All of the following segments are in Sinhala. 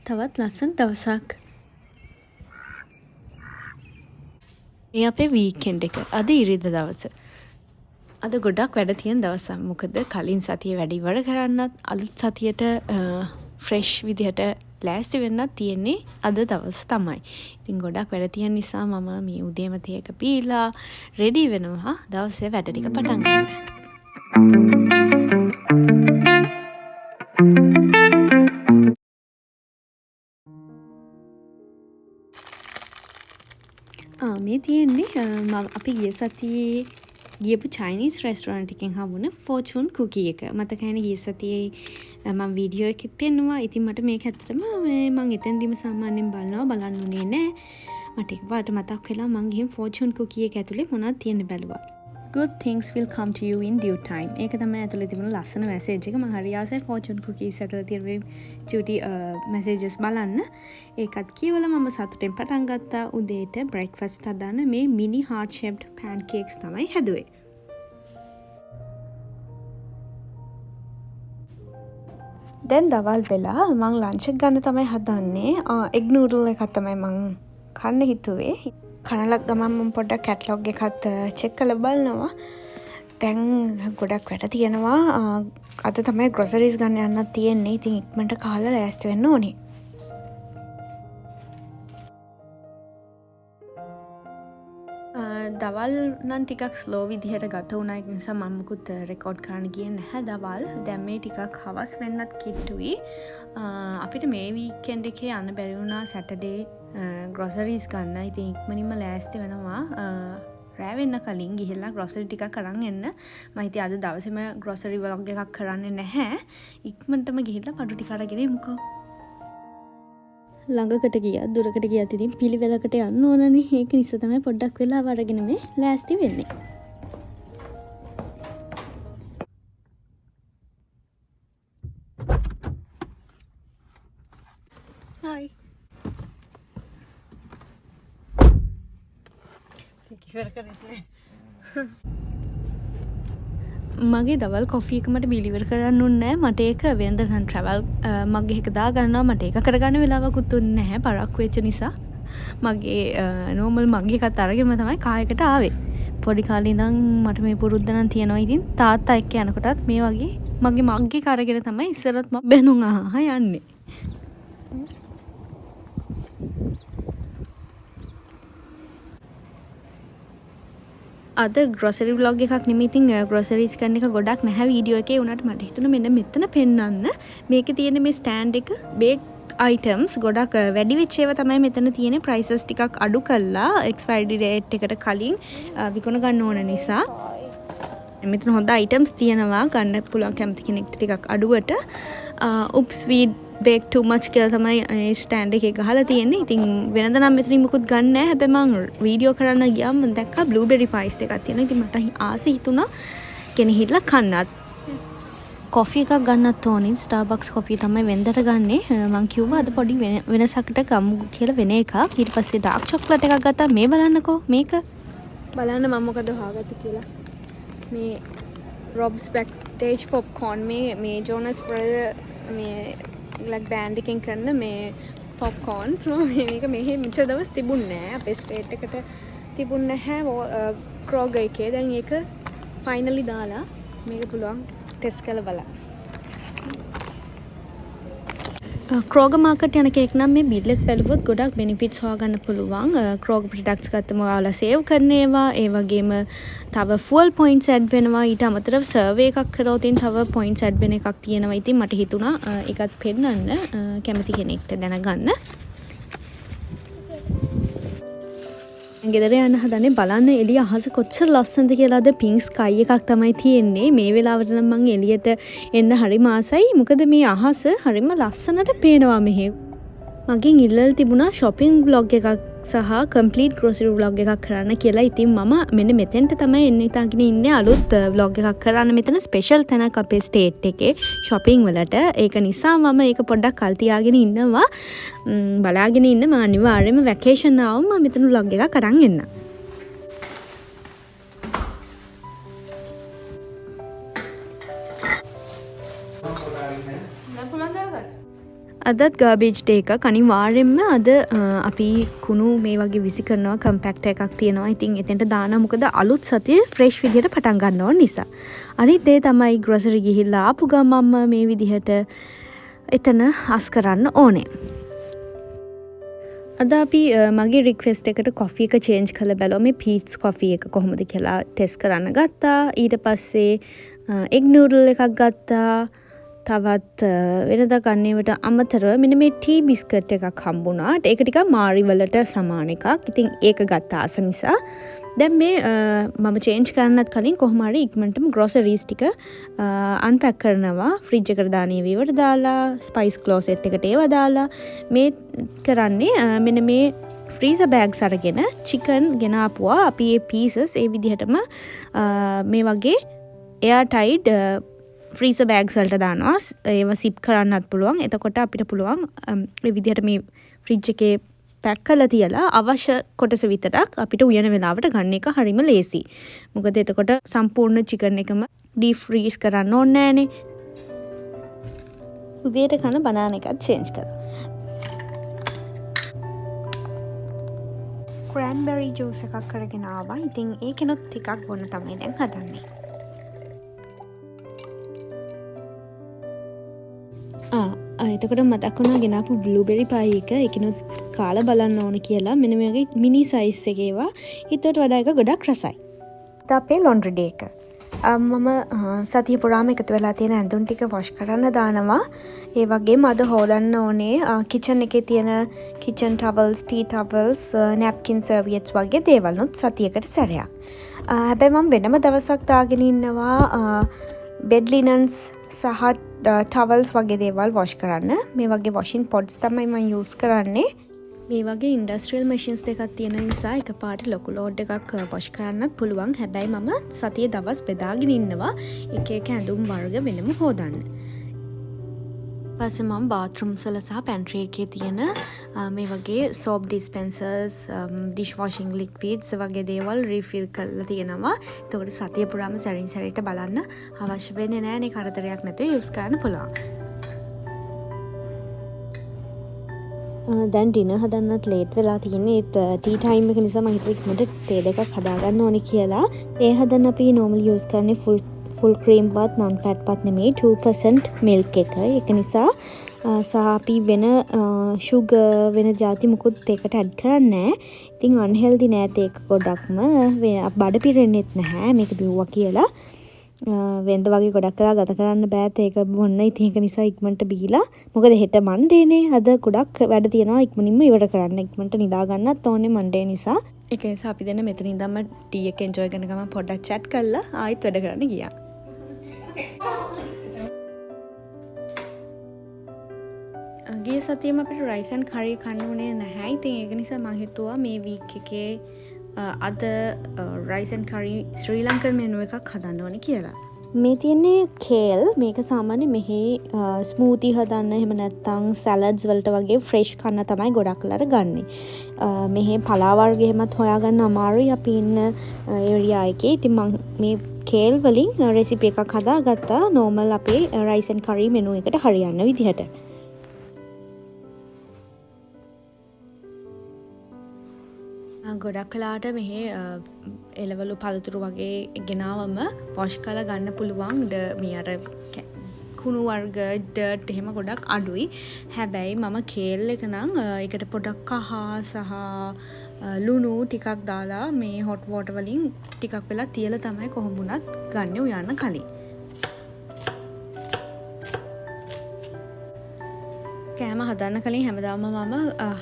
තවත් ලස්සන දවසක්. මේ අපේ වීකෙන්ඩ් එක. අද ඉරිදා දවස. අද ගොඩක් වැඩ තියෙන දවසක්. මොකද කලින් සතියේ වැඩ ඉවර කරන්නත් අලුත් සතියට ෆ්‍රෙෂ් විදිහට ලෑස්ති වෙන්නත් තියෙන්නේ අද දවස් තමයි. ඉතින් ගොඩක් වැඩ තියෙන නිසා මම මේ උදේම තේ එක පීලා රෙඩි වෙනවා දවසේ වැඩ ටික පටන් ගන්න. මේ තියෙන්නේ අපි ගිය සතියේ ගියපු චයිනීස් රෙස්ටෝරන්ට් එකෙන් හම්බුන ෆෝචුන් කුකී එක. මතකයිනේ ගිය සතියේ මම වීඩියෝ එකක් පෙන්නුවා. ඉතින් මට මේක ඇත්තටම මම එතෙන්දිම සාමාන්‍යයෙන් බලන්න උනේ නෑ. මට එකපාරට මතක් වෙලා මං ගිහින් ෆෝචුන් කුකී එක ඇතුලේ මොනවද තියෙන්නේ බැලුවා. Good things will come to you in due time. ඒක තමයි ඇතුලේ තිබුණු ලස්සන මැසේජ් එක. මම හරි ආසයි ෆෝචුන් කුකීස් ඇතුලේ තියෙන චූටි මැසේජස් බලන්න. ඒකත් කියවලා මම සතුටෙන් පටන් ගත්තා. උදේට බ්‍රේක්ෆාස්ට් හදන්න මේ මිනි heart shaped pancakes තමයි හැදුවේ. දැන් දවල් වෙලා මම ලන්ච් එක ගන්න තමයි හදන්නේ. එග් නූඩල් එකක් තමයි මම කන්න හිතුවේ. කනලක් ගමන් මම පොඩ්ඩක් කැටලොග් එකත් චෙක් කරලා බලනවා. දැන් ගොඩක් වැඩ තියෙනවා. අද තමයි ග්‍රොසරිස් ගන්න යන්නත් තියෙන්නේ. ඉතින් ඉක්මනට කාලා ලෑස්ති වෙන්න ඕනේ. දවල් නම් ටිකක් ස්ලෝ විදිහට ගත වුණා. ඒ නිසා මම මුකුත් රෙකෝඩ් කරන්න ගියේ නැහැ දවල්. දැන් මේ ටිකක් හවස් වෙන්නත් කිට්ටුයි. අපිට මේ වීකෙන්ඩ් එකේ යන්න බැරි වුණා සැටර්ඩේ ග්‍රොසරිස් ගන්න. ඉතින් ඉක්මනින්ම ලෑස්ති වෙනවා. රෑ වෙන්න කලින් ගිහිල්ලා ග්‍රොසරි ටිකක් අරන් එන්න. මම හිතේ අද දවසේම ග්‍රොසරි වලොග් එකක් කරන්නේ නැහැ. ඉක්මනටම ගිහිල්ලා පඩු ටික අරගෙන එමුකෝ. ළඟකට ගියත් දුරකට ගියත් ඉතින් පිළිවෙලකට යන්න ඕනනේ. ඒක නිසා තමයි පොඩ්ඩක් වෙලාව අරගෙන මේ ලෑස්ති වෙන්නේ. Hi. මගේ දවල් කොෆි එක මට බිලිවර් කරන්න උන්නේ නැහැ. මට ඒක වෙනද නම් ට්‍රැවල් මගේ එක දා ගන්නවා. මට ඒක කරගන්න වෙලාවකුත් උන්නේ නැහැ පරක්කු වෙච්ච නිසා. මගේ නෝමල් මගේ එකත් අරගෙනම තමයි කායකට ආවේ. පොඩි කාලේ ඉඳන් මට මේ පුරුද්ද නම් තියෙනවා. ඉතින් තාත්තා එක්ක යනකොටත් මේ වගේ මගේ මගේ එක අරගෙන තමයි ඉස්සරත් මම බැනුම් අහා යන්නේ. අද ග්‍රොසරි ව්ලොග් එකක් නෙමෙයි. ඉතින් ග්‍රොසරිස් කරන එක ගොඩක් නැහැ වීඩියෝ එකේ. උනාට මට හිතුණා මෙන්න මෙතන පෙන්නන්න. මේකේ තියෙන මේ ස්ටෑන්ඩ් එක බේක් අයිටම්ස් ගොඩක් වැඩි වෙච්ච ඒවා තමයි මෙතන තියෙන්නේ. ප්‍රයිසස් ටිකක් අඩු කළා එක්ස්පයරි ඩේට් එකට කලින් විකුණ ගන්න ඕන නිසා. මෙතන හොඳ අයිටම්ස් තියෙනවා. ගන්න පුළුවන් කැමති කෙනෙක්ට ටිකක් අඩුවට. උප්ස් වී බේක් too much කියලා තමයි ස්ටෑන්ඩ් එකේ ගහලා තියෙන්නේ. ඉතින් වෙනද නම් මෙතනින් මුකුත් ගන්න නැහැ. හැබැයි මම වීඩියෝ කරන්න ගියාම මම දැක්කා බ්ලූබෙරි පයිස් එකක් තියෙනවා. ඉතින් මට ආසෙ හිතුණා ගෙනහිල්ලා කන්නත්. කොෆි එකක් ගන්නත් ඕනේ. ස්ටාර්බක්ස් කොෆි තමයි වෙන්දට ගන්නෙ. මම කිව්වා අද පොඩි වෙනසකට ගමු කියලා වෙන එකක්. ඊට පස්සේ ඩාර්ක් චොක්ලට් එකක් ගත්තා. මේ බලන්නකෝ මේක. බලන්න මම මොකද හොයාගත්තේ කියලා. මේ රොබ්ස් බෑක්ස්ටේජ් පොප්කෝර්න් මේ ජෝනස් බ්‍රදර් මේ ලක් බෑන්ඩ් එකෙන් කරන මේ පොප්කෝර්න්ස්. මේක මෙහෙ මෙච්චර දවස් තිබුණේ නැහැ. අපේ ස්ටේට් එකට තිබුණේ නැහැ ක්‍රෝගර් එකේ. දැන් ඒක ෆයිනලි දාලා මේක පුළුවන් ටෙස්ට් කරලා බලන්න. ක්‍රෝගර් මාකට් යන කෙනෙක් නම් මේ බිල් එක බැලුවොත් ගොඩක් බෙනිෆිට්ස් හොයාගන්න පුළුවන්. ක්‍රෝගර් ප්‍රොඩක්ට්ස් ගත්තම ඔයාලා සේව් කරන ඒවා, ඒ වගේම තව ෆුවල් පොයින්ට්ස් ඇඩ් වෙනවා. ඊට අමතරව සර්වේ එකක් කරොත් තව පොයින්ට්ස් ඇඩ් වෙන එකක් තියෙනවා. ඉතින් මට හිතුණා ඒකත් පෙන්නන්න කැමති කෙනෙක්ට දැනගන්න. ගෙදර යන්න හදනේ බලන්න එළිය අහස කොච්චර ලස්සනද කියලා. අද පින්ක් ස්කයි එකක් තමයි තියෙන්නේ. මේ වෙලාවට නම් මම එළියට එන්න හරිම ආසයි. මොකද මේ අහස හරිම ලස්සනට පේනවා මෙහෙ. මගෙන් ඉල්ලලා තිබුණා shopping vlog එකක් සහ complete grocery vlog එකක් කරන්න කියලා. ඉතින් මම මෙන්න මෙතෙන්ට තමයි එන්න හිතාගෙන ඉන්නේ අලුත් vlog එකක් කරන්න. මෙතන ස්පෙෂල් තැනක් අපේ ස්ටේට් එකේ shopping වලට. ඒක නිසා මම ඒක පොඩ්ඩක් කල් තියාගෙන ඉන්නවා. බලාගෙන ඉන්න. මම අනිවාර්යයෙන්ම වැකේෂන් ආවම මම මෙතන vlog එකක් අරන් එන්නම්. අදත් ගාබේජ් ඩේ එකක්. අනිවාර්යෙන්ම අද අපි කුණු මේ වගේ විසි කරනවා කම්පැක්ටර් එකක් තියෙනවා. ඉතින් එතෙන්ට දානවා මොකද අලුත් සතියේ ෆ්‍රෙෂ් විදිහට පටන් ගන්න ඕන නිසා. අනිත් දේ තමයි ග්‍රොසරි ගිහිල්ලා ආපු ගමන්ම මේ විදිහට එතන අස් කරන්න ඕනේ. අද අපි මගේ රික්වෙස්ට් එකට කොෆි එක චේන්ජ් කරලා බැලුවා. මේ පීට්ස් කොෆි එක කොහොමද කියලා ටෙස්ට් කරන්න ගත්තා. ඊට පස්සේ එග් නූඩල් එකක් ගත්තා. තවත් වෙනදා ගන්නේවට අමතරව මෙන්න මේ ටී බිස්කට් එකක් හම්බුණා. ඒක ටිකක් මාරි වලට සමාන එකක්. ඉතින් ඒක ගත්තා ආස නිසා. දැන් මේ මම චේන්ජ් කරන්නත් කලින් කොහොම හරි ඉක්මනටම ග්‍රොසරීස් ටික අන්පැක් කරනවා. ෆ්‍රිජ් එකට දාන ඒවට දාලා, ස්පයිස් ක්ලෝසෙට් එකට ඒවා දාලා මේ කරන්නේ මෙන්න මේ ෆ්‍රීසර් බෑග්ස් අරගෙන චිකන් ගෙනාපුවා. අපි මේ පීසස් ඒ විදිහටම මේ වගේ එයාර් ටයිට් ෆ්‍රීසර් බෑග්ස් වලට දානවා. ඒව සිප් කරන්නත් පුළුවන්. එතකොට අපිට පුළුවන් මේ විදිහට මේ ෆ්‍රිජ් එකේ පැක් කරලා තියලා අවශ්‍ය කොටස විතරක් අපිට උයන වෙලාවට ගන්න එක හරිම ලේසි. මොකද එතකොට සම්පූර්ණ චිකන් එකම ඩීප් ෆ්‍රීස් කරන්න ඕනේ නෑනේ. උදේට කන බනාන එකත් චේන්ජ් කරා. ක්‍රෑන්බෙරි ජූස් එකක් කරගෙන ආවා. ඉතින් ඒකෙනුත් ටිකක් බොන්න තමයි දැන් හදන්නේ. එතකොට මතක් වුණා ගෙනාපු බ්ලූබෙරි පයි එක ඒකිනුත් කාලා බලන්න ඕන කියලා. මෙන්න මේ වගේ මිනි සයිස් එකේ ඒවා ඊටට වඩා එක ගොඩක් රසයි. අපේ ලොන්ඩ්‍රි ඩේ එක. මම සතිය පුරාම එකතු වෙලා තියෙන ඇඳුම් ටික වොෂ් කරන්න දානවා. ඒ වගේම අද හොදන්න ඕනේ කිචන් එකේ තියෙන කිචන් ටවල්ස්, ටී ටවල්ස්, නැප්කින් සර්වියට්ස් වගේ දේවල්නුත් සතියකට සැරයක්. හැබැයි මම වෙනම දවසක් දාගෙන ඉන්නවා බෙඩ් ලිනන්ස් සහ ටවල්ස් වගේ දේවල් වොෂ් කරන්න. මේ වගේ වොෂින් පොඩ්ස් තමයි මම යූස් කරන්නේ. මේ වගේ ඉන්ඩස්ට්‍රියල් මැෂින්ස් දෙකක් තියෙන නිසා එකපාරට ලොකු ලෝඩ් එකක් වොෂ් කරන්නත් පුළුවන්. හැබැයි මම සතියේ දවස් බෙදාගෙන ඉන්නවා එක එක ඇඳුම් වර්ග වෙනම හොදන්න. පස්සේ මම බාත්රූම්ස් වල සහ පැන්ට්‍රි එකේ තියෙන මේ වගේ සෝප් ඩිස්පෙන්සර්ස්, ඩිෂ් වොෂින් ලික්විඩ්ස් වගේ දේවල් රීෆිල් කරලා තියෙනවා. එතකොට සතිය පුරාම සැරින් සැරේට බලන්න අවශ්‍ය වෙන්නේ නැහැ නේ. කරදරයක් නැතුව යූස් කරන්න පුළුවන්. දැන් ඩිනර් හදන්නත් ලේට් වෙලා තියෙන්නේ. ටී ටයිම් එක නිසා මම හිතුවා ඉක්මනට තේ දෙකක් හදාගන්න ඕනේ කියලා. තේ හදන්න අපි නෝමලි යූස් කරන්නේ ෆුල් ක්‍රීම් පත්, non fat පත් නෙමෙයි 2% milk එක. ඒක නිසා සහ අපි වෙන sugar වෙන જાති මුකුත් ඒකට ඇඩ් කරන්නේ නැහැ. ඉතින් unhealthy නෑ ඒක ගොඩක්ම. බඩ පිරෙන්නෙත් නැහැ මේක බිව්වා කියලා. වෙන්ද වගේ ගොඩක් වෙලා ගත කරන්න බෑත් ඒක බොන්න. ඉතින් ඒක නිසා ඉක්මනට බීලා. මොකද හෙට මන්ඩේනේ. අද ගොඩක් වැඩ තියෙනවා ඉක්මනින්ම ඉවර කරන්න. ඉක්මනට නිදා ගන්නත් ඕනේ මන්ඩේ නිසා. ඒක නිසා අපි දෙන්න මෙතන ඉඳන්ම ටී එක එන්ජොයි කරන ගමන් පොඩ්ඩක් chat කරලා ආයෙත් වැඩ කරන්න ගියා. ගිය සතියේම අපිට රයිස් ඇන්ඩ් කරි කන්න උනේ නැහැ. ඉතින් ඒක නිසා මම හිතුවා මේ වීක් එකේ අද rice and curry Sri Lankan menu එකක් හදන්න ඕනේ කියලා. මේ තියෙන්නේ කේල්. මේක සාමාන්‍ය මෙහි ස්මූති හදන්න එහෙම නැත්නම් සැලඩ්ස් වලට වගේ ෆ්‍රෙෂ් කන්න තමයි ගොඩක් වෙලාට ගන්නෙ. මෙහි පලා වර්ග එහෙමත් හොයාගන්න අමාරුයි අපි ඉන්න ඒරියා එකේ. ඉතින් මම මේ කේල් වලින් රෙසිපි එකක් හදාගත්තා නෝමල් අපේ රයිස් ඇන්ඩ් කරි මෙනු එකට හරියන්න විදිහට. ගොඩක් කලාට මෙහි එලවලු පළතුරු වගේ ගෙනාවම වොෂ් කරලා ගන්න පුළුවන්. මේ අර කුණු වර්ග ඩර්ට් එහෙම ගොඩක් අඩුයි. හැබැයි මම කේල් එක නම් ඒකට පොඩක් කහ සහ ලුණු ටිකක් දාලා මේ හොට් වෝටර් වලින් ටිකක් වෙලා තියලා තමයි කොහොම වුණත් ගන්න උයන්න කලින්. කෑම හදන්න කලින් හැමදාම මම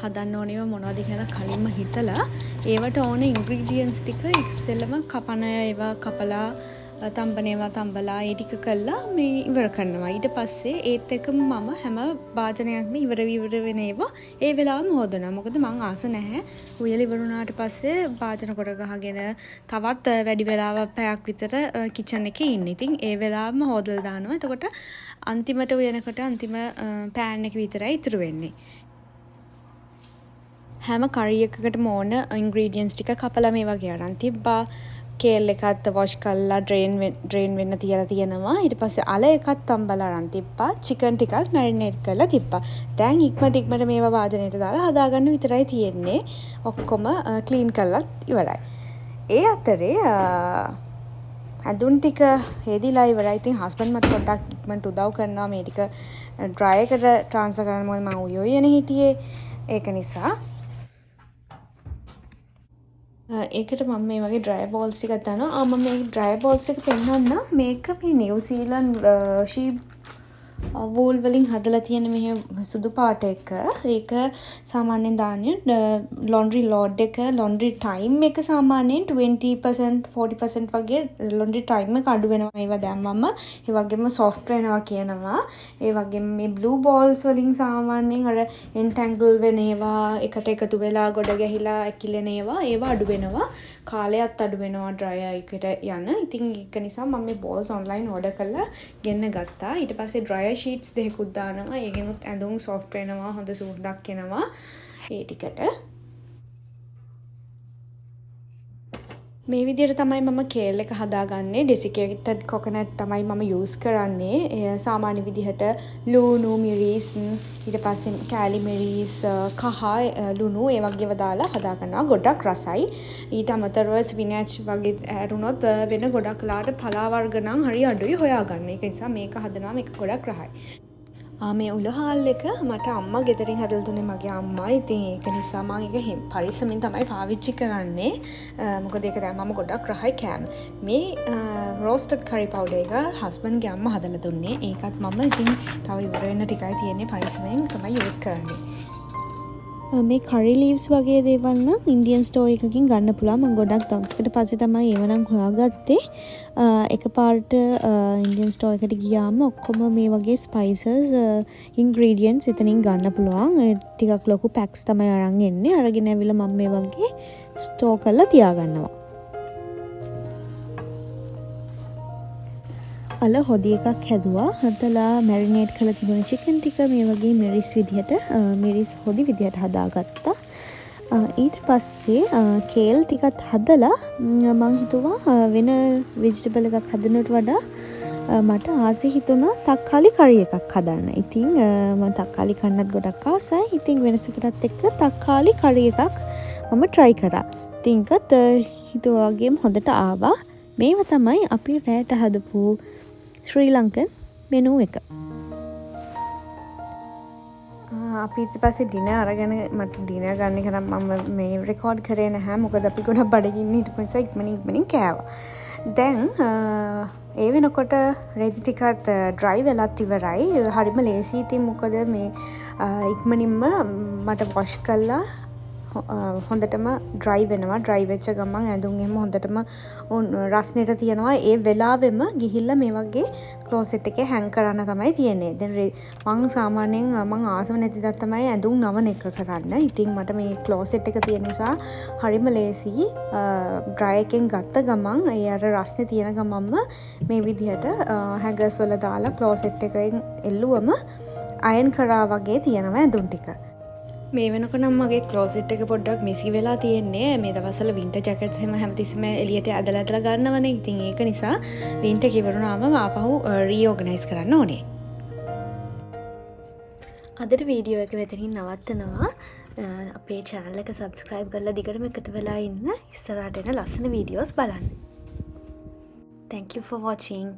හදන්න ඕනේව මොනවද කියලා කලින්ම හිතලා ඒවට ඕන ඉන්ග්‍රීඩියන්ට්ස් ටික ඉස්සෙල්ලම කපන ඒවා කපලා තම්බනේවා තම්බලා ඒ ටික කළා මේ ඉවර කරනවා. ඊට පස්සේ ඒත් එක්කම මම හැම භාජනයක්ම ඉවර වෙන ඒවා ඒ වෙලාවම හොදනවා. මොකද මං ආස නැහැ උයලා ඉවර වුණාට පස්සේ භාජන කොට ගහගෙන තවත් වැඩි වෙලාවක් පැයක් විතර කිචන් එකේ ඉන්න. ඉතින් ඒ වෙලාවම හොදලා දානවා. එතකොට අන්තිමට උයනකොට අන්තිම පෑන් එක විතරයි ඉතුරු වෙන්නේ. හැම කරි එකකටම ඕන ඉන්ග්‍රීඩියන්ට්ස් ටික කපලා මේ වගේ අරන් තිබ්බා. කේල් එකත් වොෂ් කරලා ඩ්‍රේන් වෙන්න තියලා තියෙනවා. ඊට පස්සේ අල එකත් තම්බලා අරන් තිබ්බා. චිකන් ටිකත් මැරිනේට් කරලා තිබ්බා. දැන් ඉක්මනට මේවා වාජනයට දාලා හදාගන්න විතරයි තියෙන්නේ. ඔක්කොම ක්ලීන් කරලා ඉවරයි. ඒ අතරේ ඇඳුම් ටික හේදිලා ඉවරයි. ඉතින් හස්බන්ඩ් මට පොඩ්ඩක් ඉක්මනට උදව් කරනවා මේ ටික ඩ්‍රයි එකට ට්‍රාන්ස්ෆර් කරන්න. මොකද මම උයෝයනේ හිටියේ. ඒක නිසා ඒකට මම මේ වගේ ඩ්‍රයි බෝල්ස් ටිකක් දානවා. මම මේ ඩ්‍රයි බෝල්ස් එක පෙන්නන්න. මේක මේ නිව්සීලන්ඩ් ෂීප් වූල් වලින් හදලා තියෙන මෙහෙම සුදු පාට එක. ඒක සාමාන්‍යයෙන් දාන්නේ ලොන්ඩ්‍රි ලෝඩ් එක ලොන්ඩ්‍රි ටයිම් එක සාමාන්‍යයෙන් 20% 40% වගේ ලොන්ඩ්‍රි ටයිම් එක අඩු වෙනවා. ඒවා දැම්මම ඒ වගේම සොෆ්ට් වෙනවා කියනවා. ඒ වගේම මේ බ්ලූ බෝල්ස් වලින් සාමාන්‍යයෙන් අර එන්ටැන්ගල් වෙන ඒවා එකට එකතු වෙලා ගොඩ ගැහිලා ඇකිලෙන ඒවා අඩු වෙනවා. කාලයත් අඩු වෙනවා ඩ්‍රයර් එකට යන. ඉතින් ඒක නිසා මම මේ බෝල්ස් ඔන්ලයින් ඕඩර් කරලා ගෙන්න ගත්තා. ඊට පස්සේ ඩ්‍රයර් ෂීට්ස් දෙකකුත් දානවා. ඒකෙනුත් ඇඳුම් සොෆ්ට් වෙනවා, හොඳ සුවඳක් එනවා ඒ ටිකට. මේ විදිහට තමයි මම කේල් එක හදාගන්නේ. ඩෙසිකේටඩ් කොකනට් තමයි මම යූස් කරන්නේ. සාමාන්‍ය විදිහට ලුණු, මිරිස්, ඊට පස්සේ කෑලි මිරිස්, කහ ලුණු ඒ වගේව දාලා හදාගන්නවා. ගොඩක් රසයි. ඊට අමතරව ස්පිනච් වගේ ඇරුණොත් වෙන ගොඩක් ලාට පලා වර්ග නම් හරි අඩුයි හොයාගන්න. ඒක නිසා මේක හදනවා. මේක ගොඩක් රහයි. මේ උලහාල් එක මට අම්මා ගෙදරින් හදලා දුන්නේ මගේ අම්මා. ඉතින් ඒක නිසා මම ඒක පරිස්සමින් තමයි පාවිච්චි කරන්නේ. මොකද ඒක දැන් මම ගොඩක් රහයි කෑම. මේ රෝස්ටඩ් කරි පවුඩර් එක හස්බන්ඩ්ගේ අම්මා හදලා දුන්නේ. ඒකත් මම ඉතින් තව ඉවර වෙන්න ටිකයි තියෙන්නේ. පරිස්සමෙන් තමයි යූස් කරන්නේ. මේ කරි ලීව්ස් වගේ දේවල් නම් ඉන්දියන් ස්ටෝර් එකකින් ගන්න පුළුවන්. මම ගොඩක් දවසකට පස්සේ තමයි ඒව නම් හොයාගත්තේ. එකපාරට ඉන්දියන් ස්ටෝර් එකට ගියාම ඔක්කොම මේ වගේ ස්පයිසස් ඉන්ග්‍රීඩියන්ට්ස් එතනින් ගන්න පුළුවන්. ටිකක් ලොකු පැක්ස් තමයි අරන් එන්නේ. අරගෙන ඇවිල්ලා මම මේ වගේ ස්ටෝර් කරලා තියාගන්නවා. අල හොදි එකක් හැදුවා. හදලා මැරිනේට් කරලා තිබුණ චිකන් ටික මේ වගේ මිරිස් හොදි විදිහට හදාගත්තා. ඊට පස්සේ කේල් ටිකත් හදලා මම හිතුවා වෙන වෙජිටබල් එකක් හදනට වඩා මට ආසයි හිතුණා තක්කාලි කරි එකක් හදන්න. ඉතින් මම තක්කාලි කන්නත් ගොඩක් ආසයි. ඉතින් වෙනසකටත් එක්ක තක්කාලි කරි එකක් මම try කරා. ඉතින් ඒකත් හිතුවා වගේම හොඳට ආවා. මේව තමයි අපි රැට හදපු ශ්‍රී ලංකන් මෙනු එක. අපි ඊට පස්සේ ඩිනර් අරගෙන මට ඩිනර් ගන්න එක නම් මම මේ රෙකෝඩ් කරේ නැහැ. මොකද අපි ගොඩක් බඩගින්න හිටපු නිසා ඉක්මනින් කෑවා. දැන් ඒ වෙනකොට රෙදි ටිකත් ඩ්‍රයි වෙලත් ඉවරයි. හරිම ලේසි. ඉතින් මොකද මේ ඉක්මනින්ම මට වොෂ් කරලා හොඳටම ඩ්‍රයි වෙනවා. ඩ්‍රයි වෙච්ච ගමන් ඇඳුම් එහෙම හොඳටම රස්නෙට තියනවා. ඒ වෙලාවෙම ගිහිල්ලා මේ වගේ ක්ලෝසෙට් එකේ හැං කරන්න තමයි තියෙන්නේ. දැන් මම සාමාන්‍යයෙන් මම ආසම නැති දත් තමයි ඇඳුම් නවන එක කරන්න. ඉතින් මට මේ ක්ලෝසෙට් එක තියෙන නිසා හරිම ලේසි. ඩ්‍රයි එකෙන් ගත්ත ගමන් ඒ අර රස්නේ තියෙන ගමන්ම මේ විදිහට හැඟර්ස් වල දාලා ක්ලෝසෙට් එකෙන් එල්ලුවම අයන් කරා වගේ තියෙනවා ඇඳුම් ටික. මේ වෙනකොට නම් මගේ ක්ලෝසෙට් එක පොඩ්ඩක් මිසි වෙලා තියෙන්නේ. මේ දවස්වල වින්ටර් ජැකට්ස් හැමතිස්සෙම එළියට ඇදලා ගන්නවනේ. ඉතින් ඒක නිසා වින්ටර් කිවරුනාම ආපහු රීօර්ගනයිස් කරන්න ඕනේ. අදට වීඩියෝ එක මෙතනින් නවත්තනවා. අපේ channel එක subscribe කරලා දිගටම එකතු වෙලා ඉන්න. ඉස්සරහට එන ලස්සන වීඩියෝස් බලන්න. Thank you for watching.